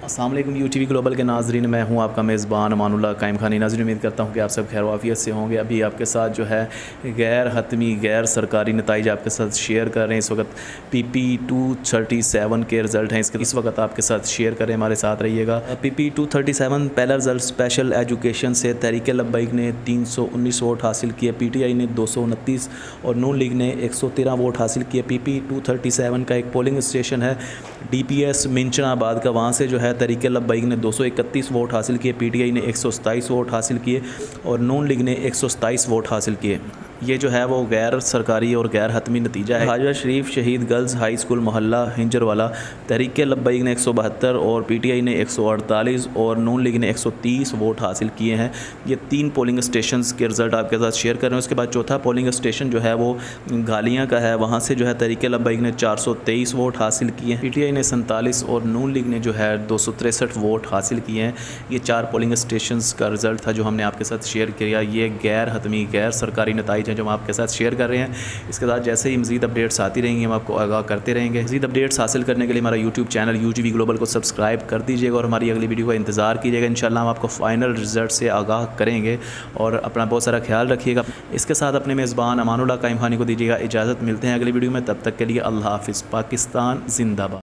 अस्सलाम वालेकुम UTV global के नाजरीन, मैं हूं आपका मेज़बान अमानुल्लाह कायम खानी। नाज़रीन, उम्मीद करता हूं कि आप सब खैर वाफियत से होंगे। अभी आपके साथ जो है गैर हतमी गैर सरकारी नताइज आपके साथ शेयर कर रहे हैं। इस वक्त PP237 के रिज़ल्ट हैं, इस वक्त आपके साथ शेयर करें, हमारे साथ रहिएगा। PP237 पहला रिज़ल्ट स्पेशल एजुकेशन से तहरीक लब्बैक ने 319 वोट हासिल किए, PTI ने 229 और नून लीग ने 113 वोट हासिल किए। PP237 का एक पोलिंग स्टेशन है DPS मिंचनाबाद का, वहाँ से जो है तहरीक लब्बैक ने 231 वोट हासिल किए, PTI ने 127 वोट हासिल किए और नून लीग ने 127 वोट हासिल किए। ये जो है वो गैर सरकारी और गैर हतमी नतीजा है। हाजा शरीफ शहीद गर्ल्स हाई स्कूल मोहल्ला हिंजरवाला, तहरीक लब्बैक ने 172 और PTI ने 148 और नून लीग ने 130 वोट हासिल किए हैं। ये 3 पोलिंग स्टेशन के रिज़ल्ट आपके साथ शेयर कर रहे हैं। उसके बाद चौथा पोलिंग स्टेशन जो है वो गालियाँ का है, वहाँ से जो है तहरीक लब्बैक ने 423 वोट हासिल किए हैं, PTI ने 47 और नून लीग ने जो है 263 वोट हासिल किए हैं। ये 4 पोलिंग स्टेशन का रिज़ल्ट था जो हमने आपके साथ शेयर किया। ये गैर हतमी गैर सरकारी नताइज हैं जो हम आपके साथ शेयर कर रहे हैं। इसके साथ जैसे ही मज़ीद अपडेट्स आती रहेंगी हम आपको आगाह करते रहेंगे। मज़ीद अपडेट्स हासिल करने के लिए हमारा यूट्यूब चैनल UTV ग्लोबल को सब्सक्राइब कर दीजिएगा और हमारी अगली वीडियो का इंतज़ार कीजिएगा। इंशाल्लाह हम आपको फ़ाइनल रिज़ल्ट से आगाह करेंगे और अपना बहुत सारा ख्याल रखिएगा। इसके साथ अपने मेज़बान अमानुल्लाह कायम खानी को दीजिएगा इजाज़त। मिलते हैं अगली वीडियो में, तब तक के लिए अल्लाह हाफ़िज़। पाकिस्तान ज़िंदाबाद।